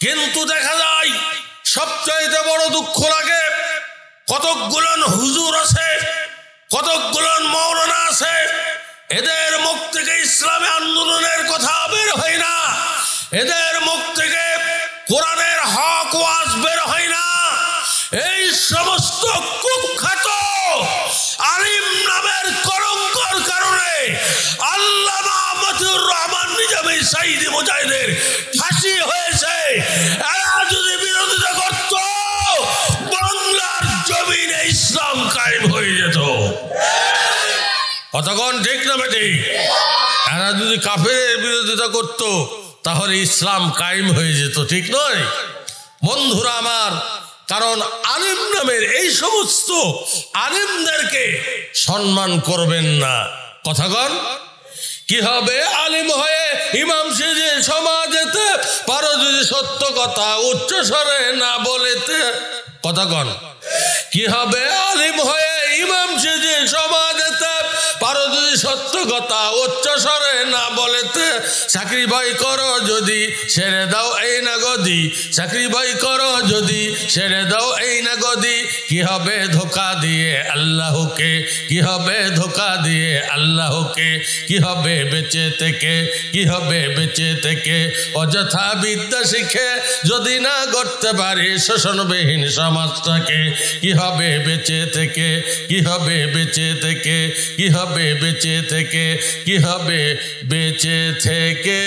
কিন্তু দেখা যায় সবচাইতে বড় দুঃখ লাগে, কতকগুলো হুজুর আছে, কতকগুলো মাওলানা আছে, এদের মুখ থেকে ইসলামী আন্দোলনের কথা বের হয় না, এদের মুখ থেকে কোরআনের হক ওয়াজ বের হয় না। এই সমস্ত কুখ্যাত আলিম নামের কলঙ্কর কারণে আল্লামা মতিউর রহমান নিজামী সাইদি মুজাহিদের ফাঁসি হয়েছে। এরা যদি বিরোধিতা করত, বাংলার জমিনে ইসলাম কায়েম হয়ে যেত। কতক্ষণ ঠিক না বেটি? এরা যদি কাফেরের বিরোধিতা করত, তাহলে ইসলাম কায়েম হয়ে যেত, ঠিক নয় বন্ধুরা আমার? কারণ আলিম নামের এই সমস্ত আলিমদেরকে সম্মান করবেন না। কথাগণ কি হবে? আলিম হয়ে ইমাম সেজে সমাজেতে পারো যদি সত্য কথা উচ্চ স্বরে না বলেতে। কথাগণ কি হবে? আলিম হয়ে ইমাম সেজে সমাজেতে পারো যদি সত্য কথা উচ্চ স্বরে না বলেতে। চাকরি ভয় করো যদি ছেড়ে দাও এই না গদি, চাকরি ভয় করো যদি ছেড়ে দাও এই না গদি। কি হবে ধোকা দিয়ে আল্লাহকে, কি হবে ধোকা দিয়ে আল্লাহকে। কি হবে বেঁচে থেকে, কি হবে বেঁচে থেকে অযথা বিদ্যা শিখে যদি না গড়তে পারি শোষণবিহীন সমাজটাকে। কি হবে বেঁচে থেকে, কি হবে বেঁচে থেকে, কি হবে বেঁচে থেকে, কি হবে বেঁচে থেকে।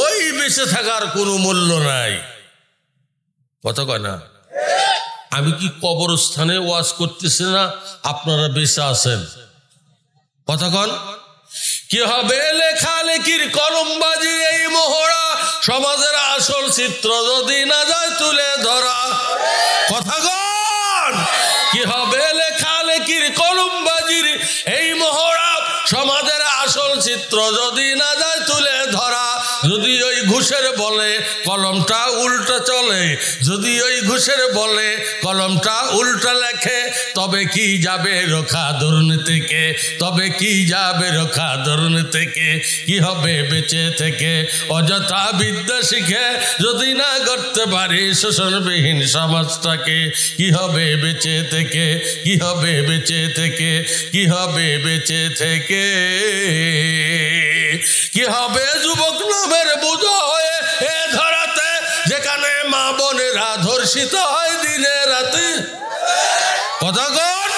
ওই বেঁচে থাকার কোনো মূল্য নাই। কথা কয় না? আমি কি কবরস্থানে ওয়াজ করতেছি না? আপনারা বেঁচে আছেন। কথা কন কি হবে? লেখালেখির কলমবাজি এই মোহরা সমাজের আসল চিত্র যদি না যায় তুলে ধরা। কথা কন কি হবে? লেখালেখির কলমবাজির এই মোহরা সমাজের আসল চিত্র যদি না যায় তুলে ধরা। যদি ওই ঘুষের বলে কলমটা উল্টা চলে, যদি ওই ঘুষের বলে কলমটা উল্টা লেখে, তবে কি যাবে রক্ষা দুর্নীতিকে, তবে কি যাবে রক্ষা দুর্নীতিকে। কি হবে বেঁচে থেকে অযথা বিদ্যা শিখে যদি না করতে পারি শোষণবিহীন সমাজটাকে। কি হবে বেঁচে থেকে, কি হবে বেঁচে থেকে, কি হবে বেঁচে থেকে। কি হবে যুবক নামের বোঝা হয়ে এ ধরাতে, যেখানে মা বোনেরা ধর্ষিত হয় দিনে রাতে। কথা কন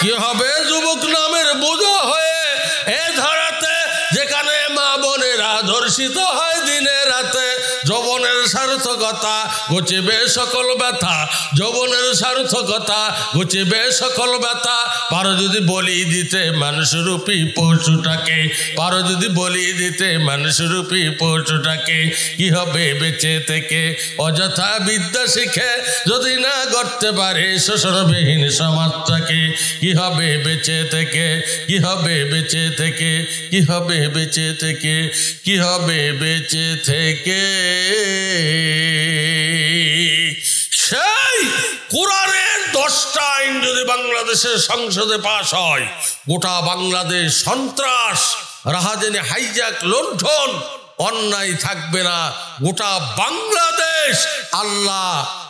কি হবে? যুবক নামের বোঝা হয়ে এ ধরাতে, যেখানে মা বোনেরা ধর্ষিত হয় দিনে রাতে। যৌবনের সার্থকতা ঘুচিবে সকল ব্যথা, যৌবনের সার্থকতা ঘুচিবে সকল ব্যথা। পারো যদি বলি দিতে মানুষরূপী পশুটাকে, পারো যদি বলি দিতে মানুষরূপী পশুটাকে। কি হবে বেঁচে থেকে অযথা বিদ্যা শিখে যদি না গড়তে পারে শোষণবিহীন সমাজটাকে। কি হবে বেঁচে থেকে, কি হবে বেঁচে থেকে, কি হবে বেঁচে থেকে, কি হবে বেঁচে থেকে। সেই কোরআনের 10টা আইন যদি বাংলাদেশের সংসদে পাশ হয়, গোটা বাংলাদেশ সন্ত্রাস রাহাজানি হাইজ্যাক লুণ্ঠন অন্যায় থাকবে না। গোটা বাংলাদেশ আল্লাহ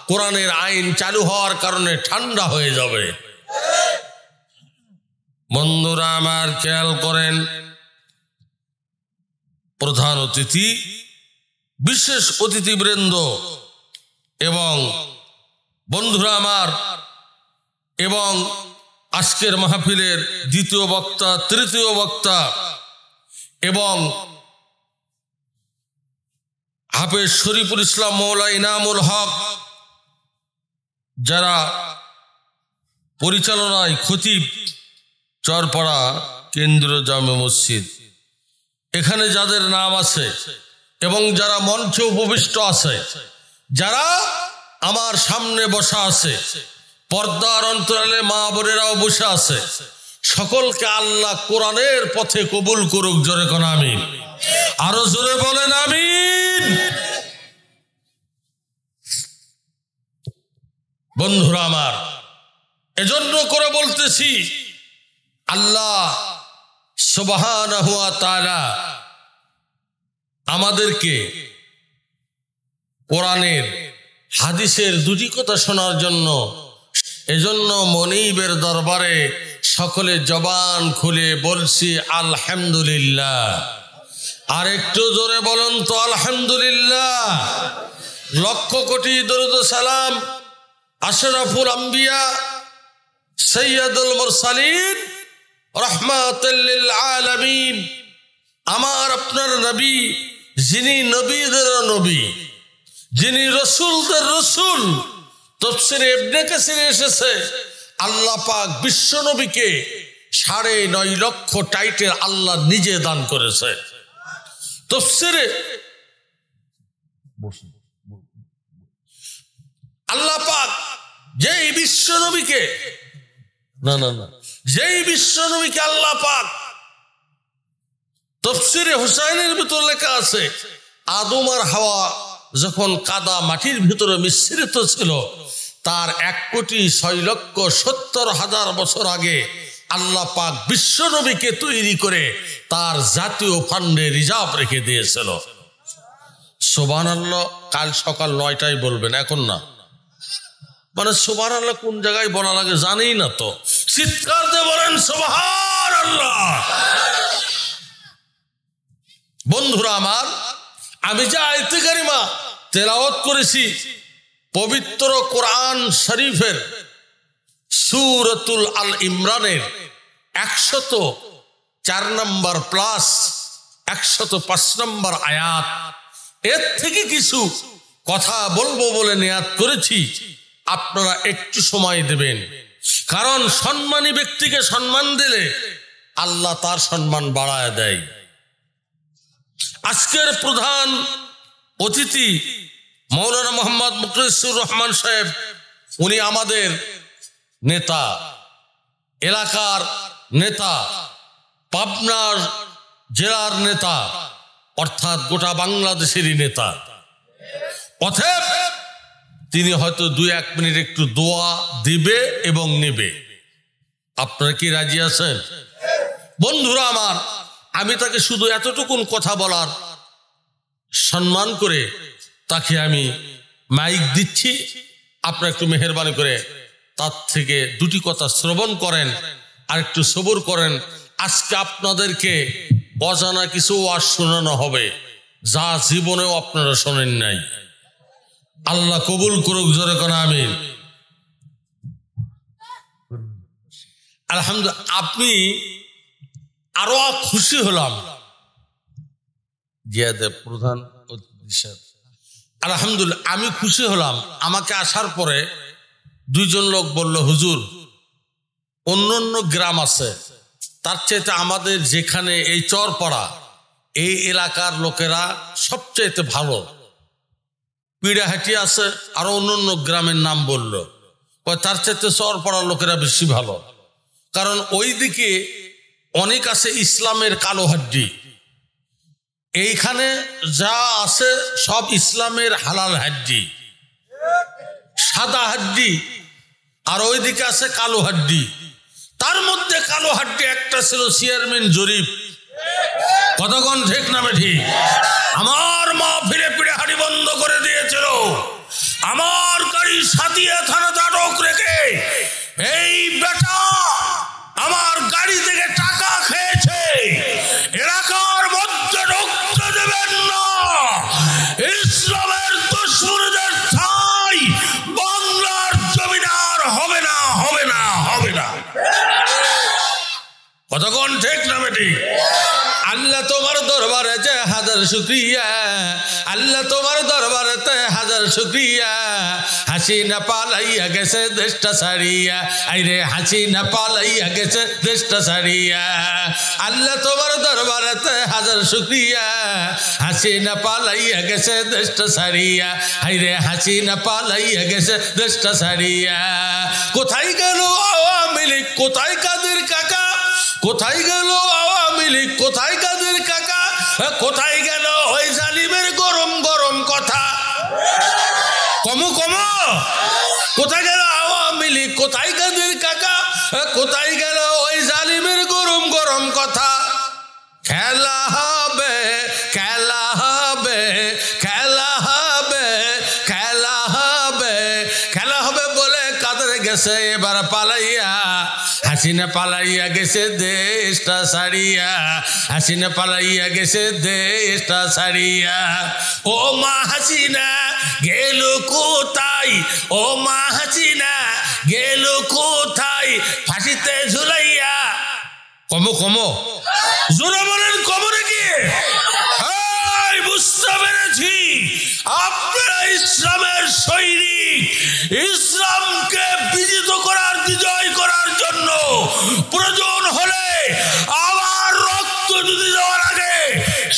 কোরআনের আইন চালু হওয়ার কারণে ঠান্ডা হয়ে যাবে। বন্ধুরা আমার খেয়াল করেন, প্রধান অতিথি, বিশেষ অতিথিবৃন্দ এবং বন্ধুরা আমার, এবং আজকের মাহফিলের দ্বিতীয় বক্তা, তৃতীয় বক্তা এবং হাফেজ শরীফুল ইসলাম মৌলা ইনামুল হক, যারা পরিচালনায় খতিব চরপাড়া কেন্দ্রীয় জামে মসজিদ, এখানে যাদের নাম আছে এবং যারা মঞ্চে উপবিষ্ট আছে, যারা আমার সামনে বসা আছে, পর্দার অন্তরালে মা বোনেরাও বসে আছে, সকলকে আল্লাহ কোরআনের পথে কবুল করুক। জোরে কোন আমিন, আরো জোরে বলেন আমিন। বন্ধুরা আমার, এজন্য করে বলতেছি, আল্লাহ সুবহানাহু ওয়া তাআলা আমাদেরকে কোরআনের হাদিসের দুটি কথা শোনার জন্য, এজন্য মনিবের দরবারে সকলে জবান খুলে বলছি আলহামদুলিল্লাহ। আর একটু জোরে বলুন তো আলহামদুলিল্লাহ। লক্ষ কোটি দরুদ সালাম আশরাফুল আম্বিয়া সৈয়দুল মুরসালিন রাহমাতুল লিল আলামিন, আমার আপনার নবী, যিনি নবীদের নবী, যিনি রসুলদের রসুল। তাফসীরে ইবনে কাসিরে এসেছে আল্লাহ পাক বিশ্ব নবীকে 9.5 লক্ষ টাইটেল আল্লাহ নিজে দান করেছে। তাফসীরে আল্লাহ পাক যেই বিশ্ব নবীকে যেই বিশ্ব নবীকে আল্লাহ পাক, তাফসীরে হুসাইনের ভিতর লেখা আছে আদম আর হাওয়া যখন কাদা মাটির ভিতরে মিশ্রিত ছিল, তার 1,06,70,000 বছর আগে আল্লাহ পাক বিশ্ব নবীকে তৈরি করে তার জাতীয় ফান্ডে রিজার্ভ রেখে দিয়েছিল। সুবহানাল্লাহ। কাল সকাল 9টায় বলবেন, এখন না। মানে সুবহানাল্লাহ কোন জায়গায় বলা লাগে জানেই না তো, চিৎকার দিয়ে বলেন সুবহানাল্লাহ। বন্ধুরা আমার, আমি যে আয়াতে কারিমা তেলাওয়াত করেছি পবিত্র কোরআন শরীফের সূরাতুল আল ইমরানের 104 নম্বর প্লাস 105 নম্বর আয়াত, এর থেকে কিছু কথা বলবো বলে নিয়াত করেছি। আপনারা একটু সময় দেবেন, কারণ সম্মানী ব্যক্তিকে সম্মান দিলে আল্লাহ তার সম্মান বাড়ায় দেয়। আজকের প্রধান অতিথি মৌলানা মোহাম্মদ মুখলিসুর রহমান সাহেব, উনি আমাদের নেতা, এলাকার নেতা, পাবনার জেলার নেতা, অর্থাৎ গোটা বাংলাদেশেরই নেতা। অতএব তিনি হয়তো 2-1 মিনিট একটু দোয়া দিবে এবং নেবে। আপনারা কি রাজি আছেন? বন্ধুরা আমার, আমি তাকে শুধু এতটুকুন কথা বলার সম্মান করে তাকে আমি মাইক দিচ্ছি। আপনারা একটু মেহেরবানি করে তার থেকে দুটি কথা শ্রবণ করেন আর একটু সবুর করেন। আজকে আপনাদেরকে অজানা কিছু ওয়াজ শোনানো হবে যা জীবনেও আপনারা শোনেন নাই। আল্লাহ কবুল করুক, জোরে কোন আমিন। আলহামদুলিল্লাহ। আপনি আরো খুশি হলাম জিয়াদের প্রধান আলহামদুলিল্লাহ, আমি খুশি হলাম। আমাকে আসার পরে 2 জন লোক বলল, হুজুর অন্য গ্রাম আছে, তার চাইতে আমাদের যেখানে এই চরপাড়া, এই এলাকার লোকেরা সবচাইতে ভালো। পিড়াহাটি আছে, আরো অন্য গ্রামের নাম বলল, তার চাইতে চরপাড়ার লোকেরা বেশি ভালো। কারণ ওই দিকে অনেক আছে ইসলামের কালো হাড্ডি, এইখানে যা আছে সব ইসলামের হালাল হাড্ডি, সাদা হাড্ডি, আর ওইদিকে আছে কালো হাড্ডি। তার মধ্যে কালো হাড্ডি একটা ছিল চেয়ারম্যান জরিফ। কতক্ষণ ঠিক নামে ঠিক? আমার মা ফিরে পিড়ে হাড়ি বন্ধ করে দিয়েছিল, আমার গাড়ি সাথিয়া থানাতে আটক রেখে এই বেটা আমার গাড়ি থেকে টাকা খেয়েছে। এলাকার মধ্যে ঢুকতে দেবেন না, ইসলামের দুশমনদের ঠাঁই বাংলার জমিনে আর হবে না, হবে না, হবে না। কতক্ষণ ঠিক না বেটি? আল্লাহ তোমার দরবারে যে হাজার শুকরিয়া, আল্লাহ তোমার দরবারে তে হাজার শুকরিয়া। হাসিনা পালাইয়া গেছে দেশটা ছাড়িয়া, আইরে হাসিনা পালাইয়া গেছে দেশটা ছাড়িয়া। আল্লাহ তোমার দরবারে তে হাজার শুকরিয়া, হাসিনা পালাইয়া গেছে দেশটা ছাড়িয়া, আইরে হাসিনা পালাইয়া গেছে দেশটা ছাড়িয়া। কোথায় গেল আওয়ামী লীগ, কোথায় কাদের কাকা, কোথায় গেল আওয়ামী লীগ, কোথায় কাদের কাকা, কোথায় গেল ওই জালিমের গরম গরম কথা? কমো কমো, কোথায় গেল আওয়ামী লীগ, কোথায় কাদের কাকা, কোথায় গেল ওই জালিমের গরম গরম কথা? খেলা হবে, খেলা হবে গেছে এবার পালাইয়া, হাসিনা পালাইয়া গেছে দেশটা ছাড়িয়া, হাসিনা পালাইয়া গেছে দেশটা ছাড়িয়া। ও মা হাসিনা গেল কোথায়, ও মা হাসিনা গেল কোথায়, ফাঁসিতে ঝুলাইয়া। কমো কমো, জোরে বলেন কমো নাকি? বুঝতে পেরেছি আপনারা ইসলামের সৈনিক। ইসলামকে বিজিত করার, বিজয় করার জন্য প্রয়োজন হলে আবার রক্ত যদি দেওয়ার আগে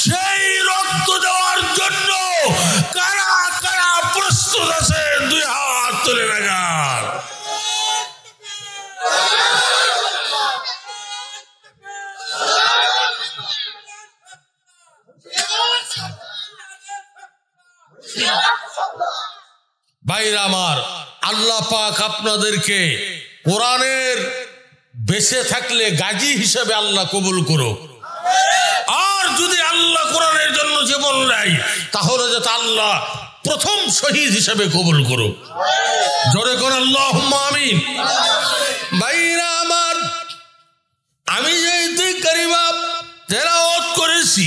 সেই রক্ত দেওয়ার জন্য কারা কারা প্রস্তুত আছে? দুই হাত তুলে রাখার। ভাইরা আমার, আল্লাহ পাক আপনাদেরকে কোরআনের বেঁচে থাকলে গাজী হিসেবে আল্লাহ কবুল করুক। আর যদি আল্লাহ কোরআনের জন্য জীবন নেয় তাহলে যাতে আল্লাহ প্রথম শহীদ হিসেবে কবুল করুক। জোরে করে আল্লাহুম্মা আমিন। ভাইরা আমার, আমি যেহেতু কারিমা তেলাওয়াত করেছি,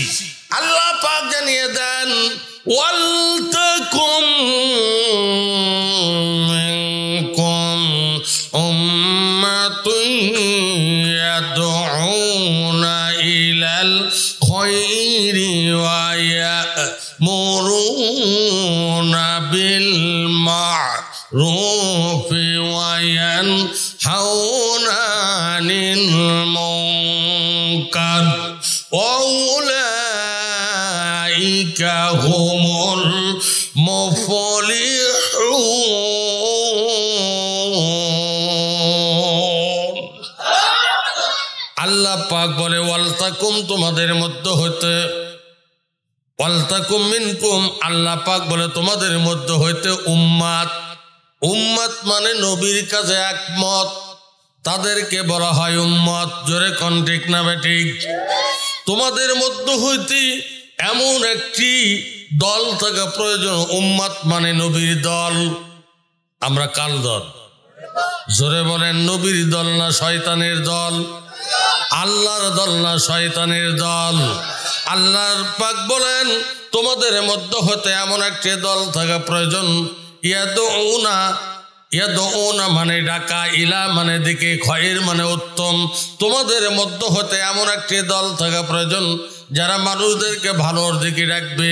আল্লাহ পাক জানিয়ে দেন ওয়ালতাকুম মিনকুম উম্মাতুন ইয়াদউনা ইলাল খায়রি ওয়া ইয়ামুরুনা বিল মা'রুফি ওয়া ইয়ানহাউনা আনিল মুনকার ওয়া উলাইকা হুমুল মুফলিহুন। আল্লাহ পাক বলে ওয়ালতাকুম, তোমাদের মধ্যে হইতে, ওয়ালতাকুম মিনকুম, আল্লাহ পাক বলে তোমাদের মধ্যে হইতে উম্মাত। উম্মাত মানে নবীর কাছে একমত, তাদেরকে বলা হয় উম্মত। জোরে কোন ঠিক না বেঠিক? তোমাদের মধ্যে হইতে এমন একটি দল থাকা প্রয়োজন। উম্মত মানে নবীর দল। আমরা কার দল? জোরে বলেন, নবীর দল না শয়তানের দল? আল্লাহর দল না শয়তানের দল? আল্লাহর পাক বলেন তোমাদের মধ্যে হতে এমন একটি দল থাকা প্রয়োজন। ইয়াদউনা, ইয়াদউনা মানে ডাকা, ইলা মানে দিকে, খয়ের মানে উত্তম। তোমাদের মধ্যে হতে এমন একটি দল থাকা প্রয়োজন যারা মানুষদেরকে ভালোর দিকে রাখবে।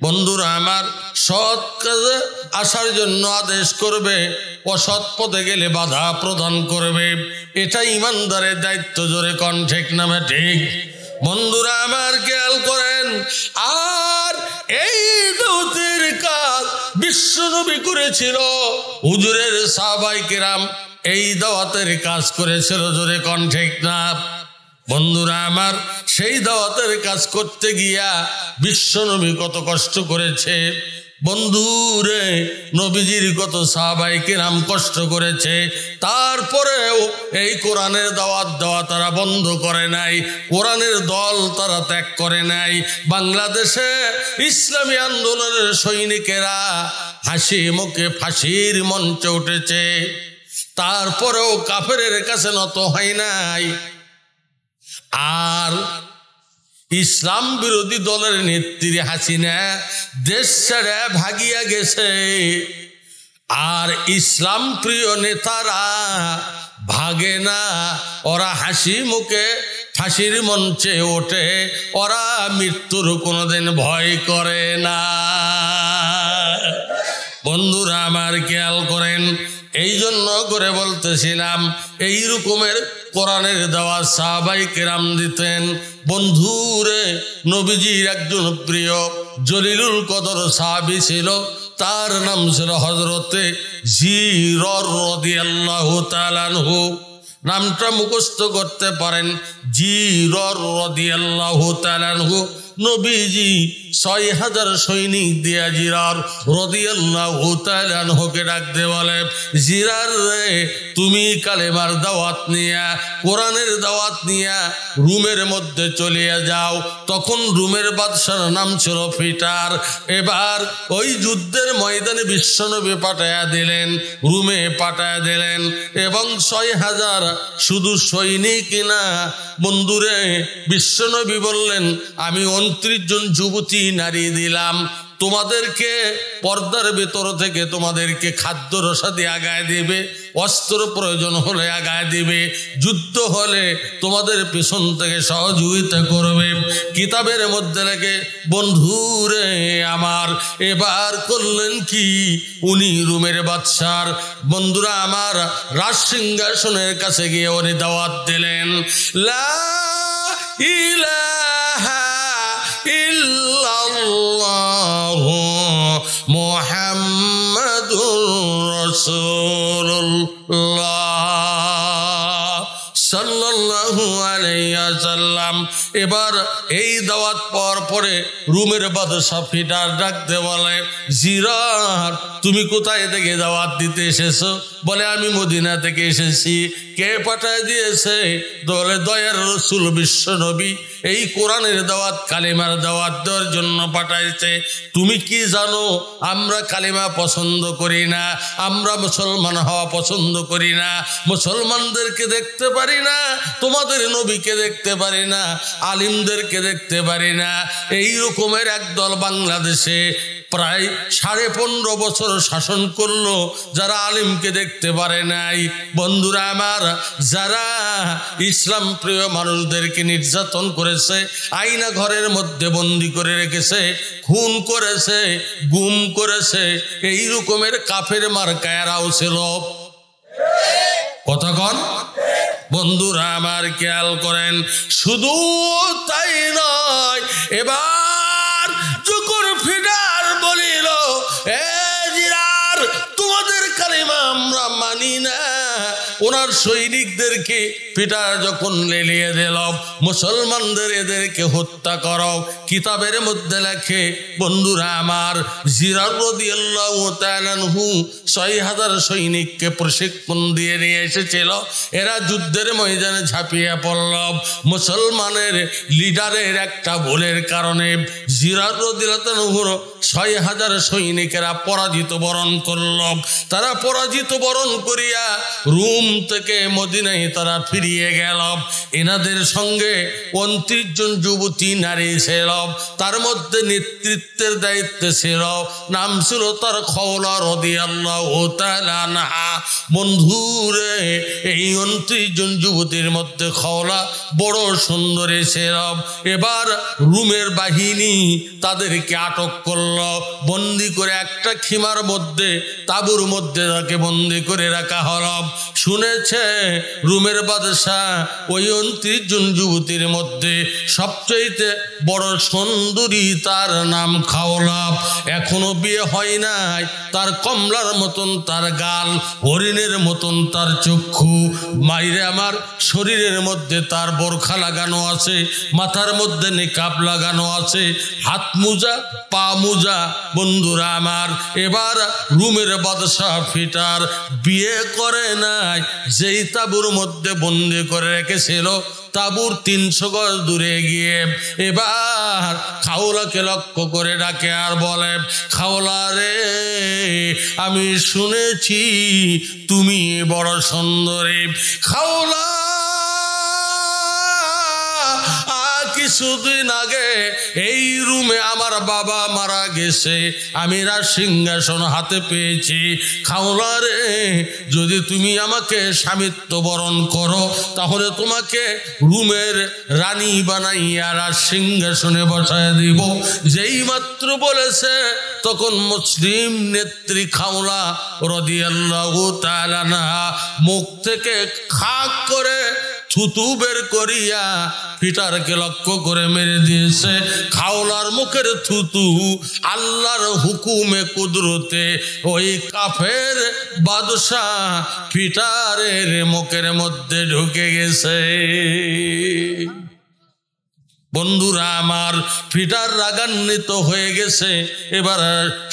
বন্ধুরা আমার, সৎ কাজে আসার জন্য আদেশ করবে, অসৎ পথে গেলে বাধা প্রদান করবে। এটা ইমানদারের দায়িত্ব। জোরে কোন ঠিক না ঠিক? বন্ধুরা আমার খেয়াল করেন। আর এই দাওয়াতের কাজ বিশ্বনবী করেছিল, হুজুরের সাহাবায়ে কেরাম এই দাওয়াতের কাজ করেছিল। জোরে কোন ঠিক না? বন্ধুরা আমার, সেই দাওয়াতের কাজ করতে গিয়া বিশ্বনবী কত কষ্ট করেছে। বন্ধুরে, নবীজির কত সাহাবায়ে কেরাম কষ্ট করেছে, তারপরেও এই কোরআনের দাওয়াত দেওয়া তারা বন্ধ করে নাই, কোরআনের দল তারা ত্যাগ করে নাই। বাংলাদেশে ইসলামী আন্দোলনের সৈনিকেরা হাসি মুখে ফাঁসির মঞ্চে উঠেছে, তারপরেও কাফেরের কাছে নত হয় নাই। আর ইসলাম বিরোধী দলের নেত্রী হাসিনা দেশ ছেড়ে ভাগিয়া গেছে। আর ইসলাম প্রিয় নেতারা ভাগে না, ওরা হাসি মুখে ফাঁসির মঞ্চে ওঠে, ওরা মৃত্যুর কোনোদিন ভয় করে না। বন্ধুরা আমার খেয়াল করেন। এই জন্য করে বলতেছিলাম, এই রকমের কোরআনের দাওয়াত সাহাবায়ে কেরাম দিতেন। বন্ধুরে, নবীজির একজন প্রিয় জলিলুল কদর সাহাবী ছিল, তার নাম ছিল হযরতে জিরর রাদিয়াল্লাহু তাআলা আনহু। নামটা মুখস্থ করতে পারেন, জিরর রাদিয়াল্লাহু তাআলা আনহু। নবীজি 6000 সৈনিক দিয়া জিরার রাদিয়াল্লাহু তাআলা আনহুকে ডাকতে বলে, জিরার রে, তুমি কালেমার দাওয়াত নিয়া, কোরআনের দাওয়াত নিয়া রুমের মধ্যে চলে যাও। তখন রুমের বাদশার নাম ছিল পিটার। এবার ওই যুদ্ধের ময়দানে বিশ্বনবী পাঠায়া দিলেন, রুমে পাঠায়া দিলেন, এবং 6000 শুধু সৈনিক না বন্ধুরে, বিশ্বনবী বললেন আমি 29 জন যুবতী নারী দিলাম, তোমাদেরকে পর্দার ভেতর থেকে তোমাদেরকে খাদ্য রসাদি আগায় দিবে, অস্ত্র প্রয়োজন হলে আগায় দিবে, যুদ্ধ হলে তোমাদের পেছন থেকে সহযোগিতা করবে। কিতাবের মধ্যে লেগে বন্ধুরে আমার এবার করলেন কি, উনি রুমের বাদশার বন্ধুরা আমার রাজ সিংহাসনের কাছে গিয়ে উনি দাওয়াত দিলেন, লা ইলাহা ইল্লাল্লাহু মুহাম্মাদুর রাসূলুল্লাহ সাল্লাল্লাহু আলাইহি ওয়াসাল্লাম। এবার এই দাওয়াত পাওয়ার পরে রুমের বাদশা পিটার ডাকতে বলে, জিরার তুমি কোথায় থেকে দাওয়াত দিতে এসেছো? বলে আমি মদিনা থেকে এসেছি। কে পাঠায় দিয়েছে? বলে দয়ার রাসূল বিশ্ব নবী এই কোরআনের দাওয়াত, কালেমার দাওয়াত দেওয়ার জন্য পাঠাইছে। তুমি কি জানো আমরা কালেমা পছন্দ করি না, আমরা মুসলমান হওয়া পছন্দ করি না, মুসলমানদেরকে দেখতে পারি না, তোমাদের নবীকে দেখতে পারি না, আলিমদেরকে দেখতে পারি না। এই রকমের একদল বাংলাদেশে প্রায় 15.5 বছর শাসন করলো, যারা আলিমকে দেখতে পারে নাই। বন্ধুরা আমার, যারা ইসলাম প্রিয় মানুষদেরকে নির্যাতন করেছে, আয়না ঘরের মধ্যে বন্দি করে রেখেছে, খুন করেছে, গুম করেছে, এই রকমের কাফের মার্কায়ারাও ছিল। কতক্ষণ বন্ধুরা আমার খেয়াল করেন। শুধু তাই নয়, এবার যখন ফিডার বলিল, এ জিরার তোমাদের কালেমা আমরা মানি না, ওনার সৈনিকদেরকে পিটার যখন লেলিয়ে দিল, মুসলমানদের এদেরকে হত্যা করো। কিতাবের মধ্যে লেখে বন্ধুরা আমার, জিরার রাদিয়াল্লাহু তাআলা আনহু 6000 সৈনিককে প্রশিক্ষণ দিয়ে নিয়ে এসেছিল। এরা যুদ্ধের ময়দানে ঝাঁপিয়ে পড়ল। মুসলমানের লিডারের একটা ভুলের কারণে জিরার রাদিয়াল্লাহু আনহুর 6000 সৈনিকেরা পরাজিত বরণ করল। তারা পরাজিত বরণ করিয়া রুম থেকে মদিনায় তারা ফিরিয়ে গেল। এনাদের সঙ্গে 29 জন যুবতী নারী ছিল, তার মধ্যে নেতৃত্বের দায়িত্বে ছিল, নাম ছিল তার খাওলা রাদিয়াল্লাহু তাআলা আনহা। বন্ধুরে, এই 29 জন যুবতীর মধ্যে খাওলা বড় সুন্দরী ছিল। এবার রুমের বাহিনী তাদেরকে আটক করল, বন্দি করে একটা খিমার মধ্যে, তাঁবুর মধ্যে তাকে বন্দি করে রাখা হল। শুনেছে রুমের বাদশাহ ওই 29 জন যুবতীর মধ্যে সবচেয়ে বড় সুন্দরী, তার নাম খাওলা। এখনো বিয়ে হয় নাই, তার কমলার মতন তার গাল, হরিণের মতন তার চক্ষু, মাইরে আমার শরীরের মধ্যে তার বোরখা লাগানো আছে, মাথার মধ্যে নিকাব লাগানো আছে, হাত মোজা, পা মোজা। বন্ধুরা আমার, এবার রুমের বাদশাহ পিটার বিয়ে করে নাই, যেই তাঁবুর মধ্যে বন্দি করে রেখেছিল, তাঁবুর 300 গজ দূরে গিয়ে এবার খাওলাকে লক্ষ্য করে ডাকে আর বলে, খাওলা রে, আমি শুনেছি তুমি বড় সুন্দরী। খাওলা, কিছুদিন আগে এই রুমে আমার বাবা মারা গেছে, আমি রাজ সিংহাসন হাতে পেয়েছি। খাওলা রে, যদি তুমি আমাকে স্বামিত্ব বরণ করো, তাহলে তোমাকে রুমের রানী বানাইয়া রাজ সিংহাসনে বসায় দিব। যেই মাত্র বলেছে, তখন মুসলিম নেত্রী খাওলা রাদিয়াল্লাহু তাআলা আনহা মুখ থেকে খাক করে থুতু বের করিয়া পিটারকে লক্ষ্য করে মেরে দিয়েছে। খাওলার মুখের থুতু আল্লাহর হুকুমে কুদরতে ওই কাফের বাদশাহ পিটারের মুখের মধ্যে ঢুকে গেছে। বন্ধুরা আমার, ফিটার রাগান্বিত হয়ে গেছে। এবার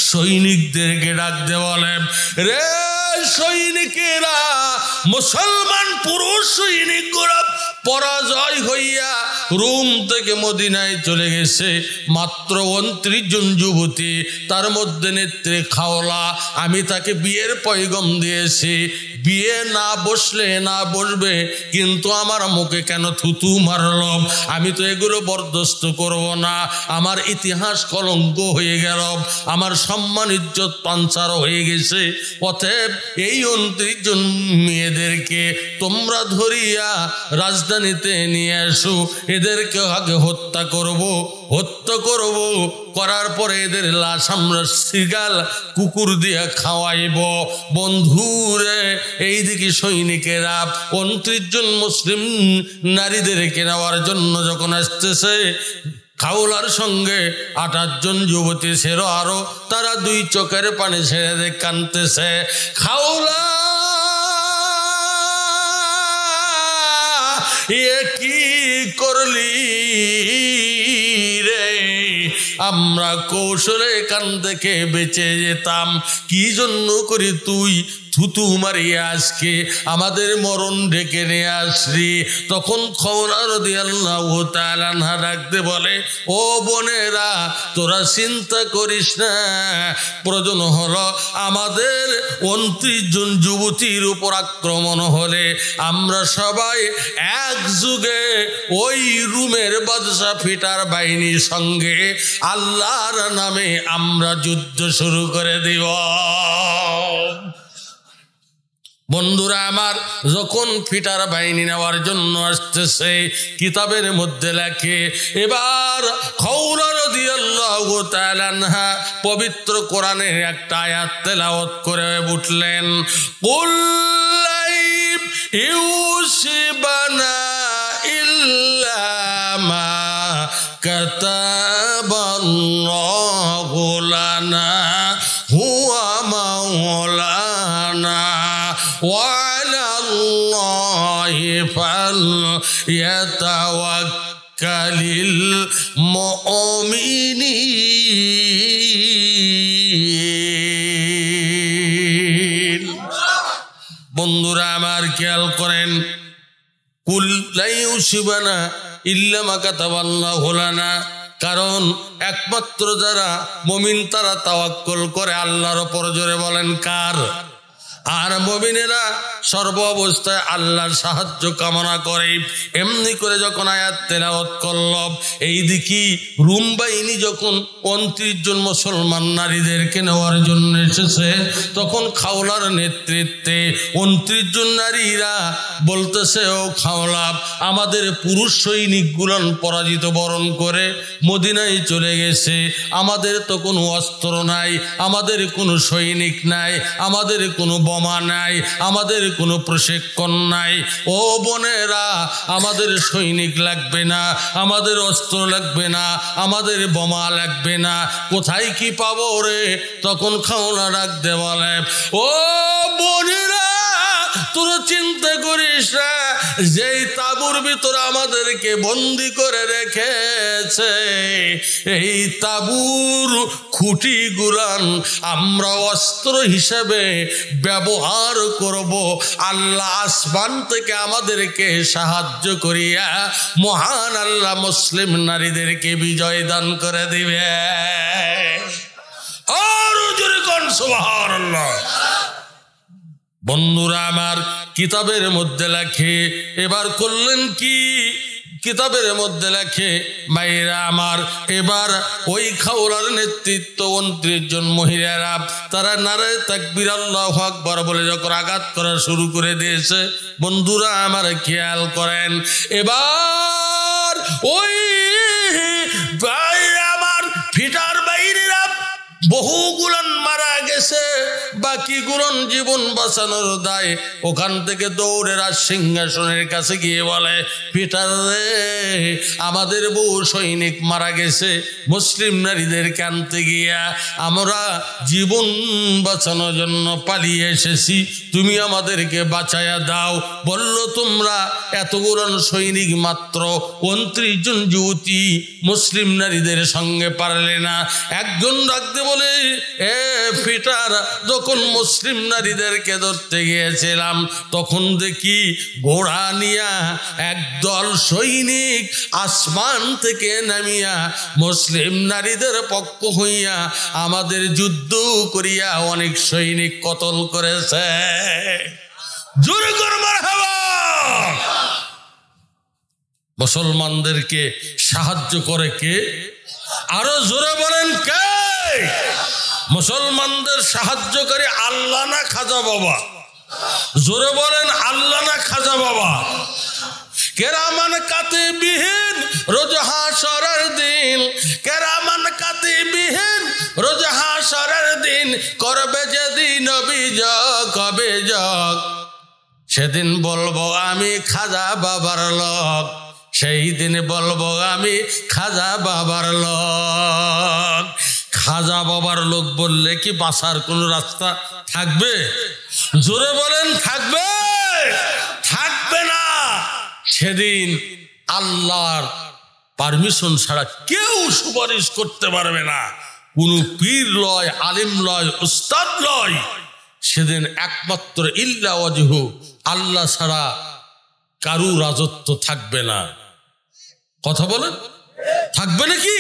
সৈনিকদেরকে ডাকতে বলে, রে সৈনিকেরা, মুসলমান পুরুষ সৈনিকরা পরাজয় হইয়া রোম থেকে মদিনায় চলে গেছে। মাত্র 29 জন যুবতী, তার মধ্যে নেত্রী খাওলা। আমি তাকে বিয়ের পয়গম দিয়েছি, বিয়ে না বসলে না বসবে, কিন্তু আমার মুখে কেন থুতু মারল? আমি তো এগুলো বরদাস্ত করব না। আমার ইতিহাস কলঙ্ক হয়ে গেল, আমার সম্মান ইজ্জত পাঞ্চার হয়ে গেছে। অতএব এই 29 জন মেয়েদেরকে তোমরা ধরিয়া রাজধানীতে নিয়ে আসো, এদেরকে আগে হত্যা করব, করার পরে এদের লাশ আমরা সিগাল কুকুর দিয়ে খাওয়াইব। বন্ধুরে, এইদিকে সৈনিকেরা 29 জন মুসলিম নারীদেরকে নেওয়ার জন্য যখন আসতেছে, খাওলার সঙ্গে 28 জন যুবতী ছিল আরো, তারা 2 চোখের পানি ছেড়ে দিয়ে কাঁদতেছে। খাওলা, এ কি করলি রে? আমরা কৌশলে এখান থেকে বেঁচে যেতাম, কি জন্য করি তুই থুতু মারিয়া আজকে আমাদের মরণ ডেকে নিয়ে আসলি? তখন খাওলা রাদিয়াল্লাহু তাআলা আনহা ডাকতে বলে, ও বোনেরা, তোরা চিন্তা করিস না। প্রয়োজন হলো আমাদের 29 জন যুবতীর উপর আক্রমণ হলে আমরা সবাই একযোগে ওই রুমের বাদশা ফিটার বাহিনীর সঙ্গে আল্লাহর নামে আমরা যুদ্ধ শুরু করে দিব। বন্ধুরা আমার, যখন ফিটার বাহিনী নেওয়ার জন্য আসতেছে, কিতাবের মধ্যে লেখে, এবার খাওলা রাদিয়াল্লাহু তাআলা আনহা পবিত্র কোরআনের একটা আয়াত তেলাওয়াত করে উঠলেন, কুল লা ইউসিবানা ইল্লা মা কাতাবাল্লাহু লানা হুয়া মাওলানা وعلى الله فليتوكل المؤمنين। বন্ধুরা আমার, খেয়াল করেন, কুল লা ইউসিবানা ইল্লা মা কাতাবাল্লাহু লানা, কারণ একমাত্র যারা মুমিন তারা তাওয়াক্কুল করে আল্লাহর উপর। জোরে বলেন কার? আর মুমিনেরা সর্ব অবস্থায় আল্লাহর সাহায্য কামনা করে। এমনি করে যখন আয়াত তেলাওয়াত করল, এই দিকে রুম বাহিনী যখন 29 জন মুসলমান নারীদেরকে নেওয়ার জন্য এসেছে, তখন খাওলার নেতৃত্বে 29 জন নারীরা বলতেছে, ও খাওলা, আমাদের পুরুষ সৈনিকগুলান পরাজিত বরণ করে মদিনায় চলে গেছে, আমাদের তো কোনো অস্ত্র নাই, আমাদের কোনো সৈনিক নাই, আমাদের কোনো বোমা নাই, আমাদের কোনো প্রশিক্ষণ নাই। ও বোনেরা, আমাদের সৈনিক লাগবে না, আমাদের অস্ত্র লাগবে না, আমাদের বোমা লাগবে না, কোথায় কি পাবো রে? তখন খাওলা ডাকতে বলে, ও বোনেরা, তোরা চিন্তা করিস না, যেই তাঁবুর ভিতরে আমাদেরকে বন্দি করে রেখেছে, এই তাঁবুর খুঁটি গুলান আমরা অস্ত্র হিসেবে ব্যবহার করব। আল্লাহ আসমান থেকে আমাদেরকে সাহায্য করিয়া মহান আল্লাহ মুসলিম নারীদেরকে বিজয় দান করে দিবে। আর জোরে কোন সুবহানাল্লাহ। বন্ধুরা আমার, কিতাবের মধ্যে লেখে, এবার করলেন কি? কিতাবের মধ্যে লেখে, ভাইরা আমার, এবার ওই খাওলার নেতৃত্ব 29 জন মহিলারা, তারা নারে তাকবীর আল্লাহু আকবার বলে যখন আঘাত করা শুরু করে দিয়েছে, বন্ধুরা আমার খেয়াল করেন, এবার ওই ভাইরা আমার ফিটার বাইরেরা বহুগুলান মারা গেছে, বাকিগুলান জীবন বাঁচানোর দায় ওখান থেকে দৌড়ে রাজ সিংহাসনের কাছে গিয়ে বলে, পিটার রে, আমাদের বহু সৈনিক মারা গেছে, মুসলিম নারীদেরকে আনতে গিয়া আমরা জীবন বাঁচানোর জন্য পালিয়ে এসেছি, তুমি আমাদেরকে বাঁচায়া দাও। বলল, তোমরা এতগুলান সৈনিক মাত্র 29 জন যুবতী মুসলিম নারীদের সঙ্গে পারলে না। একজন রাখতে বলে, এ পিটার, যখন মুসলিম নারীদেরকে ধরতে গিয়েছিলাম তখন দেখি ঘোড়া নিয়া একদল সৈনিক আসমান থেকে নামিয়া মুসলিম নারীদের পক্ষ হইয়া আমাদের যুদ্ধ করিয়া অনেক সৈনিক কতল করেছে। জোরে করে মারহাবা। মুসলমানদেরকে সাহায্য করে কে? আরো জোরে বলেন কে? মুসলমানদের সাহায্য করে আল্লাহ না খাজা বাবা? জোরে বলেন, আল্লাহ না খাজা বাবা? কেরামান কাতিবিন রোজ হাশরের দিন, কেরামান কাতিবিন রোজ হাশরের দিন, করবে যেদিন অভিযোগ অভিযোগ, সেদিন বলবো আমি খাজা বাবার লোক, সেই দিন বলবো আমি খাজা বাবার লোক। খাজা বাবার লোক বললে কি বাঁচার কোনো রাস্তা থাকবে? জোরে বলেন, থাকবে? থাকবে না। সেদিন আল্লাহর পারমিশন ছাড়া কেউ সুপারিশ করতে পারবে না, কোনো পীর লয়, আলিম লয়, উস্তাদ লয়। সেদিন একমাত্র ইল্লা ওয়াজহু, আল্লাহ ছাড়া কারু রাজত্ব থাকবে না। কথা বলেন, থাকবে নাকি?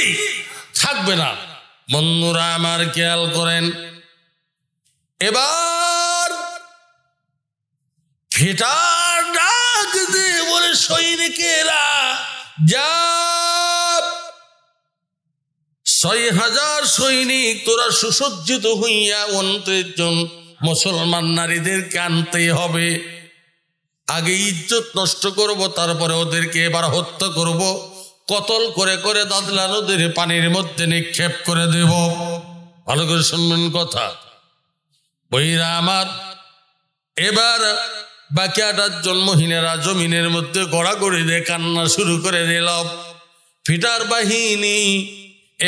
থাকবে না। বন্ধুরা আমার খেয়াল করেন, এবার ফিটার ডাক দিয়ে বলে, সৈনিকেরা যা, 6000 সৈনিক তোরা সুসজ্জিত হইয়া 29 জন মুসলমান নারীদেরকে আনতে হবে। আগে ইজ্জত নষ্ট করব, তারপরে ওদেরকে এবার হত্যা করব, কতল করে করে দাদলা নদীর পানির মধ্যে নিক্ষেপ করে দেব। ভালো করে শুনবেন কথা বইরা আমার। এবার বাকি 28 জন মহিলারা জমিনের মধ্যে গড়াগড়ি দিয়ে কান্না শুরু করে দিল। ফিটার বাহিনী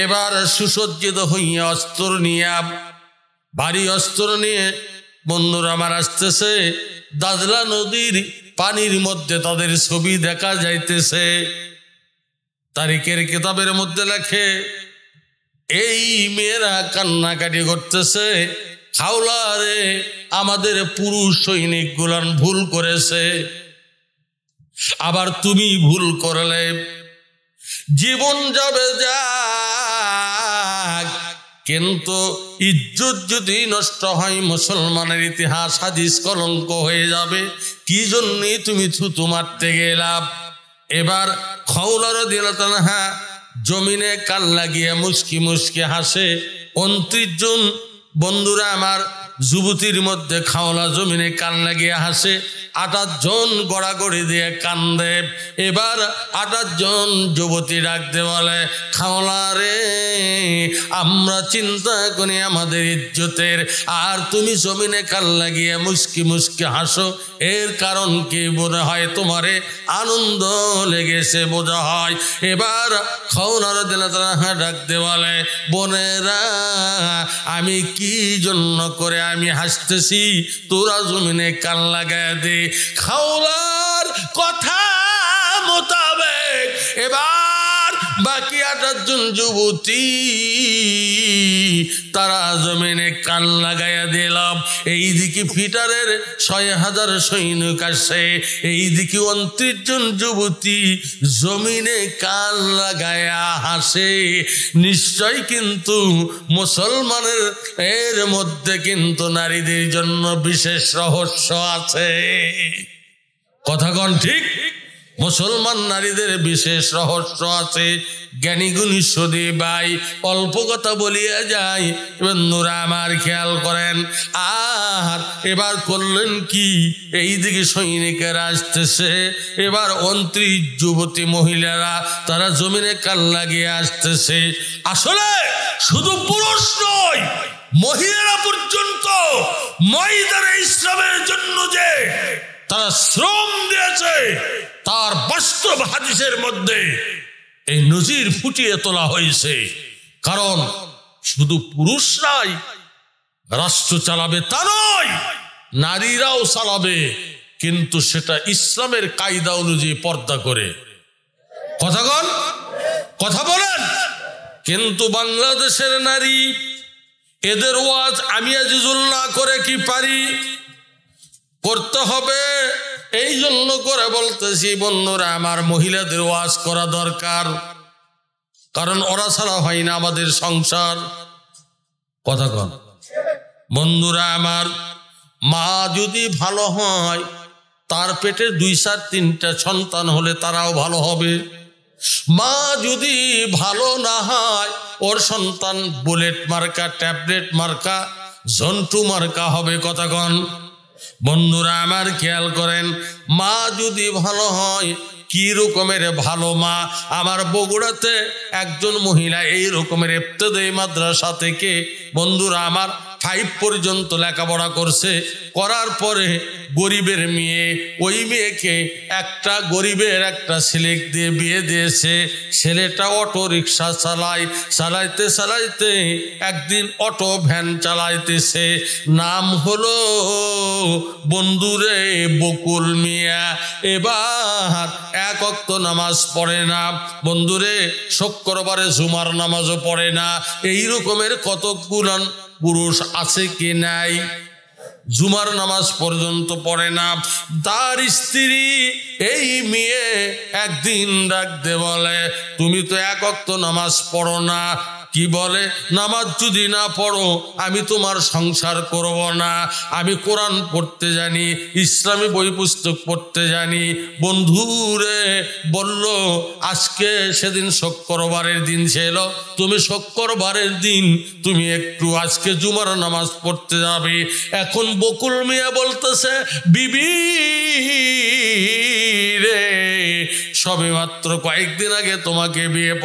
এবার সুসজ্জিত হইয়া অস্ত্র নিয়ে, ভারী অস্ত্র নিয়ে বন্ধুরা আমার আসতেছে। দাদলা নদীর পানির মধ্যে তাদের ছবি দেখা যাইতেছে। তারিখের কিতাবের মধ্যে লেখে, এই মেয়েরা কান্নাকাটি করতেছে, খাওলা রে, আমাদের পুরুষ সৈনিক গুলান ভুল করেছে, আবার তুমি ভুল করলে, জীবন যাবে যাক, কিন্তু ইজ্জত যদি নষ্ট হয় মুসলমানের ইতিহাস হাদিস কলঙ্ক হয়ে যাবে। কি জন্যে তুমি থুতু মারতে গেলাম? এবার খাওলা রাদিয়াল্লাহু আনহা জমিনে কান লাগিয়ে মুস্কি মুস্কি হাসে। 29 জন বন্ধুরা আমার যুবতীর মধ্যে খাওলা জমিনে কান লাগিয়ে হাসে। 28 জন গড়াগড়ি দিয়ে কান্দে। এবার 28 জন যুবতী ডাকতে বলে, খাওলা রে, আমরা চিন্তা করি আমাদের ইজ্জতের, আর তুমি জমিনে কান লাগিয়ে মুস্কি মুস্কি হাসো, এর কারণ কি? মনে হয় তোমারে আনন্দ লেগেছে বোঝা হয়। এবার খাওলা রাদিয়াল্লাহু আনহা ডাকতে বলে, বোনেরা, আমি কি জন্য করে আমি হাসতেছি, তোরা জমিনে কান লাগায় দে। খাওলার কথা মোতাবেক এবার বাকি 28 জন যুবতী তারা জমিনে কান লাগাইয়া দিলাম। এইদিকে ফিটারের 6000 সৈনিক আসে, এইদিকে 29 জন যুবতী জমিনে কান লাগাইয়া হাসে। নিশ্চয় কিন্তু মুসলমানের এর মধ্যে কিন্তু নারীদের জন্য বিশেষ রহস্য আছে। কথা কোন ঠিক? মুসলমান নারীদের বিশেষ রহস্য আছে। জ্ঞানী গুণী সদী ভাই, অল্প কথা বলিয়া যায়, বন্ধুরা আমার খেয়াল করেন। আর এবার করলেন কি, এইদিকে সৈনিকেরা আসতেছে। এবার 29 যুবতী মহিলারা তারা জমিনে কান লাগিয়ে আসতেছে। আসলে শুধু পুরুষ নয়, মহিলারা পর্যন্ত ময়দানে ইসলামের জন্য যে তারা শ্রম দিয়েছে তার বাস্তব হাদিসের মধ্যে এই নজির ফুটিয়ে তোলা হয়েছে। কারণ শুধু পুরুষরাই রাষ্ট্র চালাবে তা নয়, নারীরাও চালাবে, কিন্তু সেটা ইসলামের কায়দা অনুযায়ী পর্দা করে। কথা বলেন। কিন্তু বাংলাদেশের নারী, এদের ওয়াজ আমি আজিজুল না করে কি পারি? করতে হবে। এই জন্য করে বলতেছি বন্ধুরা আমার, মহিলাদের ওয়াজ করা দরকার, কারণ ওরা ছাড়া হয় না আমাদের সংসার। কথা কন বন্ধুরা আমার, মা যদি ভালো হয়, তার পেটে 2-4-3টা সন্তান হলে তারাও ভালো হবে। মা যদি ভালো না হয়, ওর সন্তান বুলেট মার্কা, ট্যাবলেট মার্কা, জন্টু মার্কা হবে। কথা কন বন্ধুরা আমার, খেয়াল করেন, মা যদি ভালো হয়, কি রকমের ভালো মা? আমার বগুড়াতে একজন মহিলা এই রকমের ইবতেদায়ী মাদ্রাসা থেকে বন্ধুরা আমার 5 পর্যন্ত লেখাপড়া করছে। করার পরে গরিবের মেয়ে, ওই মেয়েকে একটা গরিবের একটা ছেলে দিয়ে বিয়ে দিয়েছে। ছেলেটা অটো রিক্সা চালাইতে চালাইতে একদিন অটো ভ্যান চালাইতেছে। নাম হলো বন্ধুরে বকুল মিয়া। এবার 1 ওয়াক্ত নামাজ পড়ে না বন্ধুরে, শুক্রবারে জুমার নামাজও পড়ে না। এই রকমের কতগুলো পুরুষ আছে কি নাই? জুমার নামাজ পর্যন্ত পড়ে না। তার স্ত্রী এই মেয়ে একদিন ডাকতে বলে, তুমি তো 1 ওয়াক্ত নামাজ পড়ো না। কি বলে? নামাজ যদি না পড়ো আমি তোমার সংসার করব না। আমি কোরআন পড়তে জানি, ইসলামী বই পুস্তক পড়তে জানি। বন্ধুরে বলল, আজকে সেদিন শুক্রবারের দিন ছিল, তুমি শুক্রবারের দিন তুমি একটু আজকে জুমার নামাজ পড়তে যাবে। এখন বকুল মিয়া বলতেছে, বিবি রে, সবে মাত্র কয়েকদিন আগে তোমাকে বিয়ে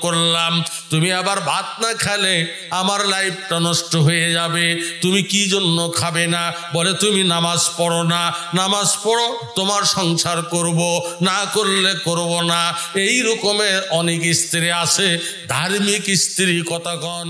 করলাম, তুমি আবার ভাত না খেলে আমার লাইফটা নষ্ট হয়ে যাবে। তুমি কি জন্য খাবে না? বলে তুমি নামাজ পড়ো না। নামাজ পড়ো, তোমার সংসার করব, না করলে করব না। এই রকমের অনেক স্ত্রী আছে, ধার্মিক স্ত্রী। কথা কন।